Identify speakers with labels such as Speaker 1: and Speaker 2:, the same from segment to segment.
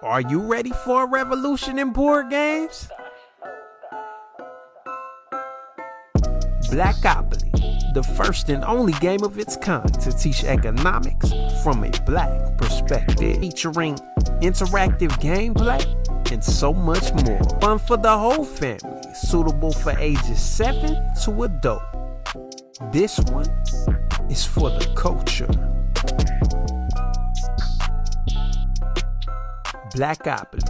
Speaker 1: Are you ready for a revolution in board games? Blackopoly, the first and only game of its kind to teach economics from a black perspective, featuring interactive gameplay and so much more. Fun for the whole family, suitable for ages 7 to adult. This one is for the culture. Blackopoly.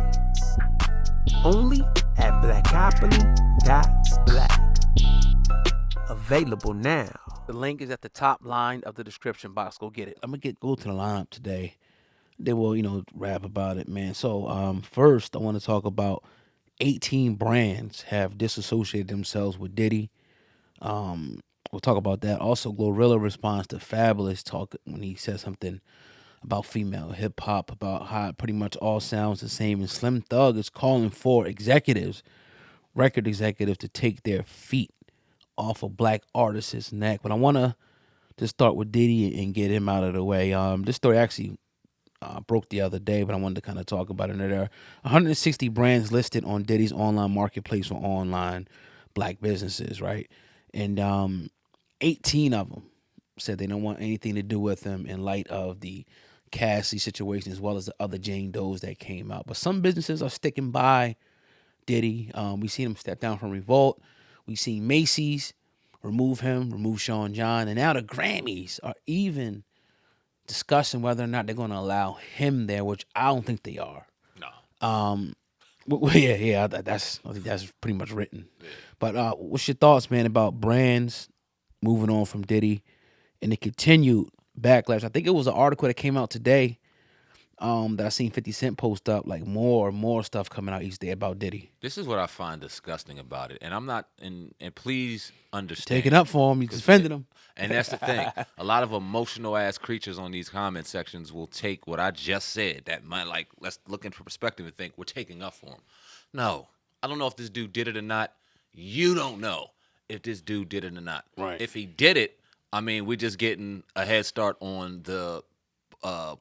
Speaker 1: Only at blackopoly.black. Available now.
Speaker 2: The link is at the top line of the description box. Go get it. I'm gonna go to the lineup today. Then we'll, rap about it, man. So first I want to talk about 18 brands have disassociated themselves with Diddy. We'll talk about that. Also, Glorilla responds to Fabulous talk when he said something about female hip hop, about how pretty much all sounds the same. And Slim Thug is calling for record executives, to take their feet off of black artists' neck. But I want to just start with Diddy and get him out of the way. This story actually broke the other day, but I wanted to kind of talk about it. There are 160 brands listed on Diddy's online marketplace for online black businesses, right? And 18 of them said they don't want anything to do with him in light of the Cassie situation, as well as the other Jane Does that came out. But some businesses are sticking by Diddy. We've seen him step down from Revolt. We've seen Macy's remove Sean John. And now the Grammys are even discussing whether or not they're going to allow him there, which I don't think they are.
Speaker 3: No.
Speaker 2: I think that's pretty much written. Yeah. But what's your thoughts, man, about brands moving on from Diddy and the continued backlash? I think it was an article that came out today that I seen 50 Cent post up, like more and more stuff coming out each day about Diddy.
Speaker 3: This is what I find disgusting about it. And I'm not, and please understand.
Speaker 2: Taking up for him, you defended him.
Speaker 3: And that's the thing. A lot of emotional ass creatures on these comment sections will take what I just said, that might, like, let's look into perspective and think we're taking up for him. No. I don't know if this dude did it or not. You don't know if this dude did it or not.
Speaker 2: Right.
Speaker 3: If he did it, I mean, we're just getting a head start on the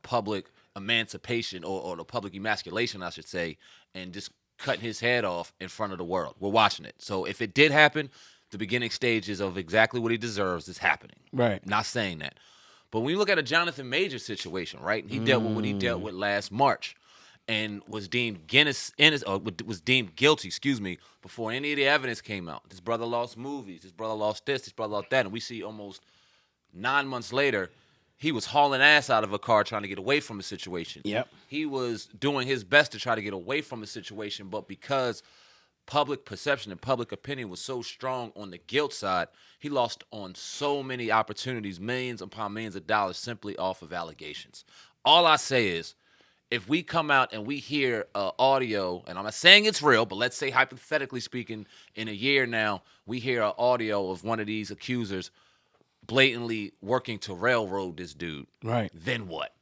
Speaker 3: public emancipation or the public emasculation, I should say, and just cutting his head off in front of the world. We're watching it. So if it did happen, the beginning stages of exactly what he deserves is happening.
Speaker 2: Right.
Speaker 3: Not saying that. But when you look at a Jonathan Major situation, right, he dealt with what he dealt with last March and was deemed guilty, before any of the evidence came out. This brother lost movies. This brother lost this brother lost that. And we see almost 9 months later, he was hauling ass out of a car trying to get away from the situation.
Speaker 2: Yep.
Speaker 3: He was doing his best to try to get away from the situation, but because public perception and public opinion was so strong on the guilt side, he lost on so many opportunities, millions upon millions of dollars, simply off of allegations. All I say is, if we come out and we hear audio, and I'm not saying it's real, but let's say hypothetically speaking, in a year now, we hear an audio of one of these accusers blatantly working to railroad this dude.
Speaker 2: Right.
Speaker 3: Then what?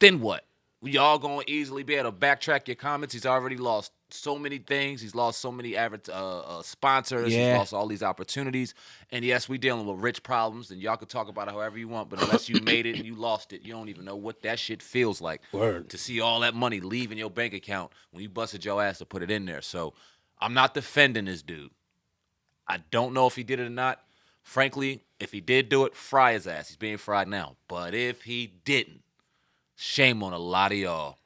Speaker 3: Then what? Y'all gonna easily be able to backtrack your comments. He's already lost so many things. He's lost so many sponsors.
Speaker 2: Yeah.
Speaker 3: He's lost all these opportunities. And yes, we dealing with rich problems, and y'all can talk about it however you want, but unless you made it and you lost it, you don't even know what that shit feels like.
Speaker 2: Word.
Speaker 3: To see all that money leave in your bank account when you busted your ass to put it in there. So I'm not defending this dude. I don't know if he did it or not. Frankly, if he did do it, fry his ass. He's being fried now. But if he didn't, shame on a lot of y'all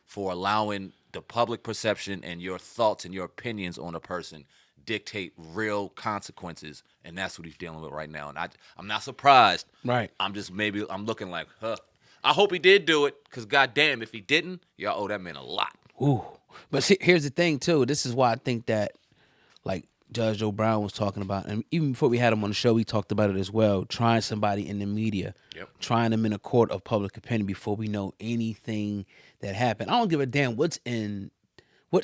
Speaker 3: for allowing the public perception and your thoughts and your opinions on a person dictate real consequences. And that's what he's dealing with right now. And I'm not surprised.
Speaker 2: Right.
Speaker 3: I'm looking like, I hope he did do it, because goddamn, if he didn't, y'all owe that man a lot.
Speaker 2: Ooh. But see, here's the thing, too. This is why I think that, like, Judge Joe Brown was talking about, and even before we had him on the show, we talked about it as well, trying somebody in the media, trying them in a court of public opinion before we know anything that happened. I don't give a damn what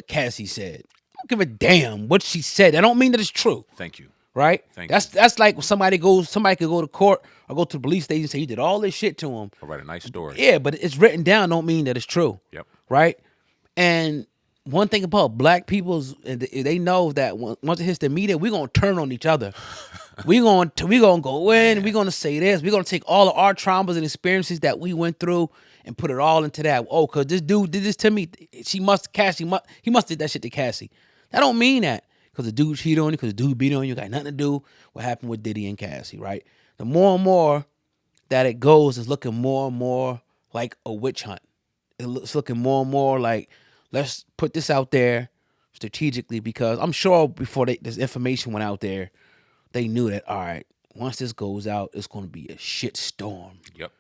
Speaker 2: Cassie said. I don't give a damn what she said. I don't mean that it's true.
Speaker 3: Thank you.
Speaker 2: Right?
Speaker 3: Thank you.
Speaker 2: That's like when somebody could go to court or go to the police station and say you did all this shit to him.
Speaker 3: I'll write a nice story.
Speaker 2: Yeah, but it's written down don't mean that it's true.
Speaker 3: Yep.
Speaker 2: Right? And one thing about black people is they know that once it hits the media, we're going to turn on each other. We're going to go in, we're going to say this. We're going to take all of our traumas and experiences that we went through, and put it all into that. Oh, cause this dude did this to me. He must did that shit to Cassie. That don't mean that. Cause the dude cheated on you, cause the dude beat on you, got nothing to do what happened with Diddy and Cassie, right? The more and more that it goes, it's looking more and more like a witch hunt. It's looking more and more like, let's put this out there strategically, because I'm sure before this information went out there, they knew that, all right, once this goes out, it's going to be a shit storm.
Speaker 3: Yep.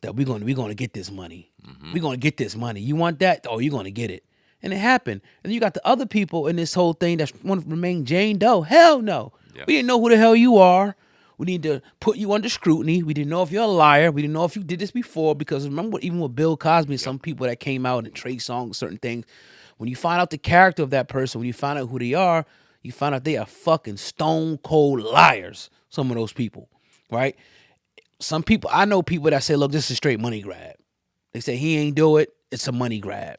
Speaker 2: That we're going to get this money. We're going to get this money. You want that? Oh, you're going to get it. And it happened. And you got the other people in this whole thing that want to remain Jane Doe. Hell no. Yep. We didn't know who the hell you are. We need to put you under scrutiny. We didn't know if you're a liar. We didn't know if you did this before, because remember even with Bill Cosby, some people that came out and Trey Songz, certain things, when you find out the character of that person, when you find out who they are, you find out they are fucking stone cold liars, some of those people, right? Some people, I know people that say, look, this is a straight money grab. They say he ain't do it, it's a money grab.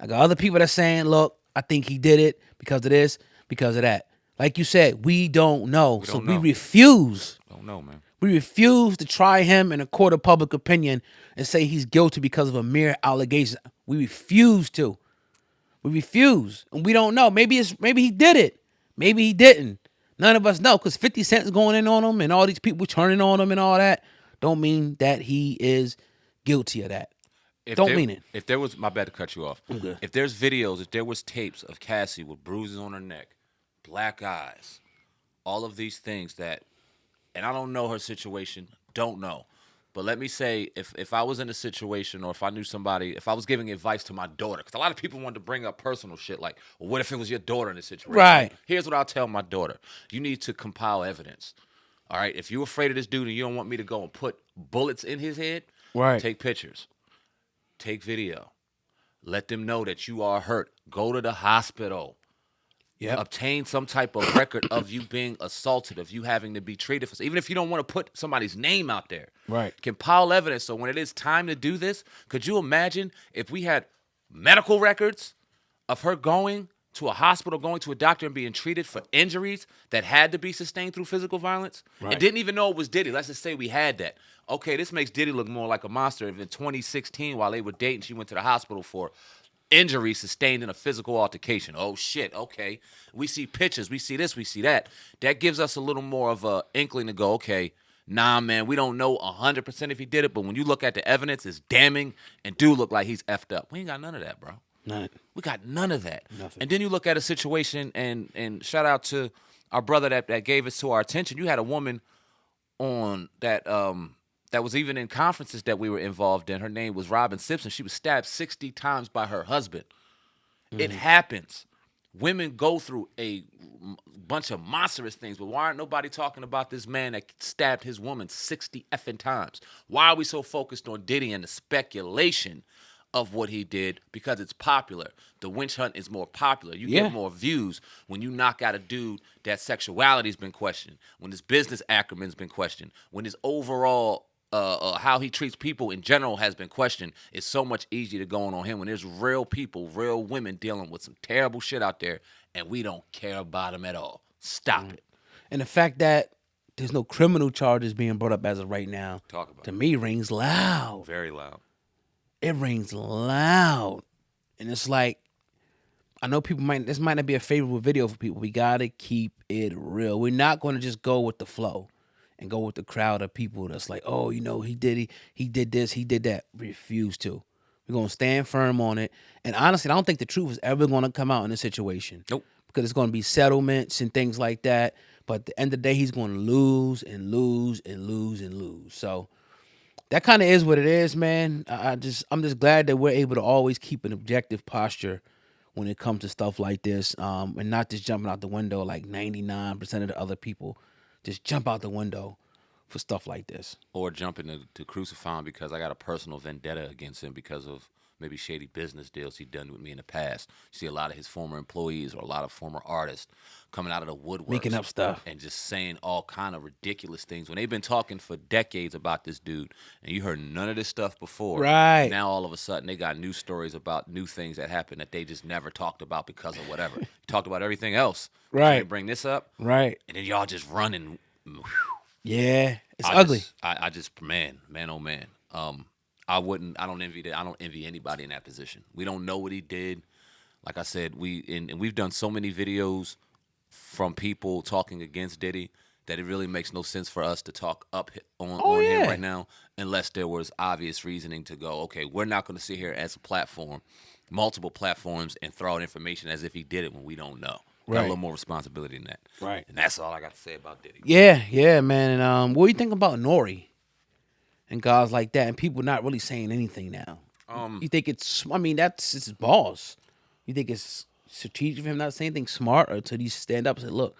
Speaker 2: I got other people that saying, look, I think he did it because of this, because of that. Like you said, we don't know. We refuse.
Speaker 3: Don't know, man.
Speaker 2: We refuse to try him in a court of public opinion and say he's guilty because of a mere allegation. We refuse to. We refuse. And we don't know. Maybe he did it. Maybe he didn't. None of us know, because 50 Cent's going in on him and all these people turning on him and all that don't mean that he is guilty of that. Mean it.
Speaker 3: If there was, my bad to cut you off.
Speaker 2: Okay.
Speaker 3: If there's videos, if there was tapes of Cassie with bruises on her neck, black eyes, all of these things that, and I don't know her situation, don't know. But let me say, if I was in a situation, or if I knew somebody, if I was giving advice to my daughter, because a lot of people wanted to bring up personal shit, like, well, what if it was your daughter in this situation?
Speaker 2: Right.
Speaker 3: Here's what I'll tell my daughter. You need to compile evidence. All right? If you're afraid of this dude and you don't want me to go and put bullets in his head,
Speaker 2: right,
Speaker 3: take pictures. Take video. Let them know that you are hurt. Go to the hospital. Yep. Obtain some type of record of you being assaulted, of you having to be treated for, even if you don't want to put somebody's name out there.
Speaker 2: Right.
Speaker 3: Compile evidence, so when it is time to do this, could you imagine if we had medical records of her going to a hospital, going to a doctor and being treated for injuries that had to be sustained through physical violence? Right. And didn't even know it was Diddy. Let's just say we had that. Okay, this makes Diddy look more like a monster. If in 2016, while they were dating, she went to the hospital for injury sustained in a physical altercation. Oh, shit, okay. We see pictures, we see this, we see that. That gives us a little more of a inkling to go, okay, nah, man, we don't know 100% if he did it, but when you look at the evidence, it's damning and do look like he's effed up. We ain't got none of that, bro.
Speaker 2: None.
Speaker 3: We got none of that.
Speaker 2: Nothing.
Speaker 3: And then you look at a situation, and shout out to our brother that gave us to our attention. You had a woman on that that was even in conferences that we were involved in. Her name was Robin Simpson. She was stabbed 60 times by her husband. Mm-hmm. It happens. Women go through a bunch of monstrous things, but why aren't nobody talking about this man that stabbed his woman 60 effing times? Why are we so focused on Diddy and the speculation of what he did? Because it's popular. The witch hunt is more popular. You get more views when you knock out a dude that sexuality's been questioned, when his business acumen's been questioned, when his overall how he treats people in general has been questioned. It's so much easier to go on him when there's real people, real women dealing with some terrible shit out there, and we don't care about them at all. Stop it.
Speaker 2: And the fact that there's no criminal charges being brought up as of right now, to me, rings loud.
Speaker 3: Very loud.
Speaker 2: It rings loud. And it's like, I know this might not be a favorable video for people. We got to keep it real. We're not going to just go with the flow and go with the crowd of people that's like, oh, he did this, he did that. Refuse to. We're going to stand firm on it. And honestly, I don't think the truth is ever going to come out in this situation.
Speaker 3: Nope.
Speaker 2: Because it's going to be settlements and things like that. But at the end of the day, he's going to lose and lose and lose and lose. So that kind of is what it is, man. I'm just glad that we're able to always keep an objective posture when it comes to stuff like this, and not just jumping out the window like 99% of the other people. Just jump out the window for stuff like this.
Speaker 3: Or jumping to crucify him because I got a personal vendetta against him because of maybe shady business deals he'd done with me in the past. You see a lot of his former employees or a lot of former artists coming out of the woodwork.
Speaker 2: Making up stuff.
Speaker 3: And just saying all kind of ridiculous things. When they've been talking for decades about this dude, and you heard none of this stuff before.
Speaker 2: Right.
Speaker 3: Now all of a sudden they got new stories about new things that happened that they just never talked about because of whatever. Talked about everything else.
Speaker 2: Right.
Speaker 3: They bring this up.
Speaker 2: Right.
Speaker 3: And then y'all just running.
Speaker 2: Yeah. It's ugly.
Speaker 3: I just, man, oh man. I don't envy that. I don't envy anybody in that position. We don't know what he did. Like I said, we've done so many videos from people talking against Diddy that it really makes no sense for us to talk up on him right now unless there was obvious reasoning to go, okay, we're not going to sit here as a platform, multiple platforms, and throw out information as if he did it when we don't know. Got a little more responsibility than that.
Speaker 2: Right.
Speaker 3: And that's all I got to say about Diddy.
Speaker 2: Yeah, man. And what do you think about Nori and guys like that and people not really saying anything now? You think it's, I mean, that's his boss. You think it's strategic of him not saying anything smart, or to these stand up and say, look,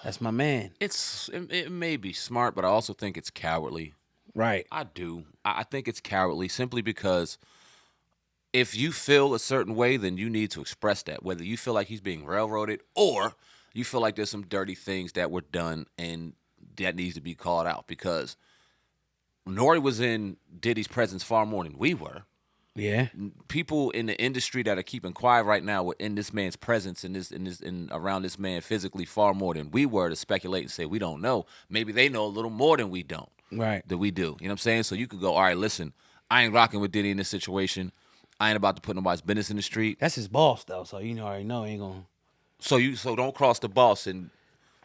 Speaker 2: that's my man?
Speaker 3: It may be smart, but I also think it's cowardly.
Speaker 2: Right.
Speaker 3: I do. I think it's cowardly simply because if you feel a certain way, then you need to express that, whether you feel like he's being railroaded or you feel like there's some dirty things that were done and that needs to be called out, because Nori was in Diddy's presence far more than we were.
Speaker 2: Yeah.
Speaker 3: People in the industry that are keeping quiet right now were in this man's presence and around this man physically far more than we were to speculate and say we don't know. Maybe they know a little more than we don't.
Speaker 2: Right.
Speaker 3: That we do. You know what I'm saying? So you could go, all right, listen, I ain't rocking with Diddy in this situation. I ain't about to put nobody's business in the street.
Speaker 2: That's his boss though, so you already know he ain't gonna.
Speaker 3: So don't cross the boss and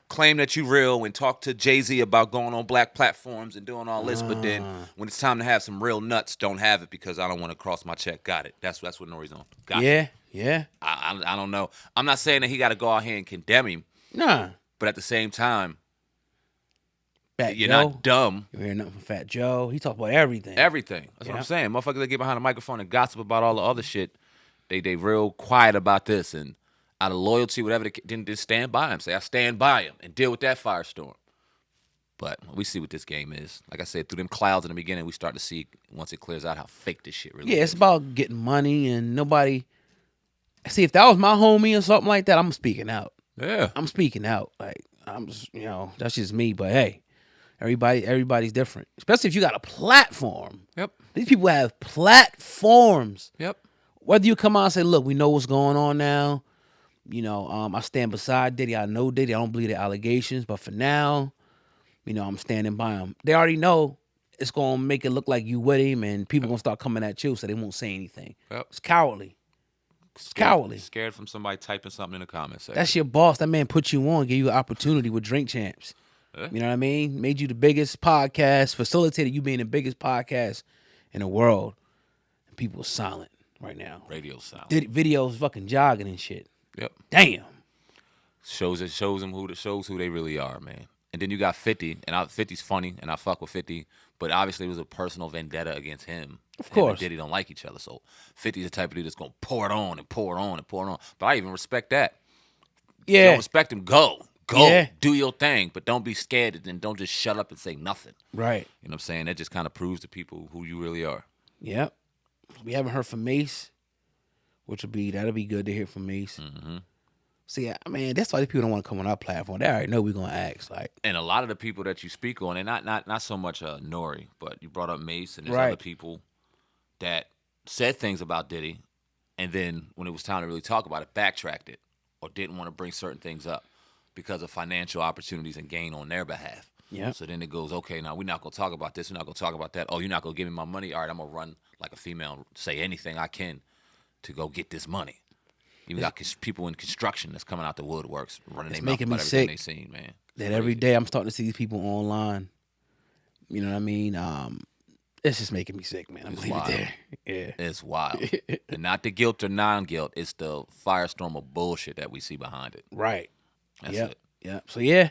Speaker 3: claim that you real and talk to Jay-Z about going on black platforms and doing all this, but then when it's time to have some real nuts, don't have it because I don't want to cross my check. Got it. That's what Nori's on. Got it.
Speaker 2: Yeah.
Speaker 3: I don't know. I'm not saying that he got to go out here and condemn him.
Speaker 2: Nah.
Speaker 3: But at the same time,
Speaker 2: Fat
Speaker 3: you're
Speaker 2: Joe.
Speaker 3: not dumb.
Speaker 2: You hear nothing from Fat Joe. He talk about everything.
Speaker 3: Everything. That's what I'm saying. Motherfuckers that get behind the microphone and gossip about all the other shit, they real quiet about this, and out of loyalty, whatever, they didn't just stand by him. Say, I stand by him and deal with that firestorm. But we see what this game is. Like I said, through them clouds in the beginning, we start to see, once it clears out, how fake this shit really is.
Speaker 2: Yeah, it's about getting money and nobody. See, if that was my homie or something like that, I'm speaking out.
Speaker 3: Yeah.
Speaker 2: I'm speaking out. Like, I'm just, that's just me. But hey, everybody's different. Especially if you got a platform.
Speaker 3: Yep.
Speaker 2: These people have platforms.
Speaker 3: Yep.
Speaker 2: Whether you come out and say, look, we know what's going on now. I stand beside Diddy. I know Diddy. I don't believe the allegations. But for now, I'm standing by him. They already know it's going to make it look like you with him, and people going to start coming at you, so they won't say anything.
Speaker 3: Yep.
Speaker 2: It's cowardly. Cowardly.
Speaker 3: Scared from somebody typing something in the comments section.
Speaker 2: That's your boss. That man put you on, gave you an opportunity with Drink Champs. You know what I mean? Made you the biggest podcast, facilitated you being the biggest podcast in the world. And people are silent right now.
Speaker 3: Radio silent.
Speaker 2: Videos fucking jogging and shit.
Speaker 3: Yep.
Speaker 2: Damn.
Speaker 3: Shows who they really are, man. And then you got 50, and 50's funny, and I fuck with 50, but obviously it was a personal vendetta against him.
Speaker 2: Of course.
Speaker 3: Him and Diddy don't like each other, so 50's the type of dude that's gonna pour it on and pour it on and pour it on. But I even respect that.
Speaker 2: Yeah.
Speaker 3: You don't respect him, go.
Speaker 2: Yeah.
Speaker 3: Do your thing, but don't be scared and don't just shut up and say nothing.
Speaker 2: Right.
Speaker 3: You know what I'm saying? That just kind of proves to people who you really are.
Speaker 2: Yep. We haven't heard from Mace, that'll be good to hear from Mace.
Speaker 3: Mm-hmm.
Speaker 2: See, that's why these people don't want to come on our platform. They already know we're gonna ask. Like,
Speaker 3: and a lot of the people that you speak on, and not so much Nori, but you brought up Mace, and there's other people that said things about Diddy, and then when it was time to really talk about it, backtracked it or didn't want to bring certain things up because of financial opportunities and gain on their behalf.
Speaker 2: Yeah.
Speaker 3: So then it goes, okay, now we're not gonna talk about this. We're not gonna talk about that. Oh, you're not gonna give me my money. All right, I'm gonna run like a female, and say anything I can to go get this money. You got people in construction that's coming out the woodworks running their mouth about everything they seen, man.
Speaker 2: That every day I'm starting to see these people online. You know what I mean? It's just making me sick, man. I'm leaving it there. Yeah.
Speaker 3: It's wild. And not the guilt or non-guilt. It's the firestorm of bullshit that we see behind it.
Speaker 2: Right.
Speaker 3: That's it.
Speaker 2: Yeah. So, yeah.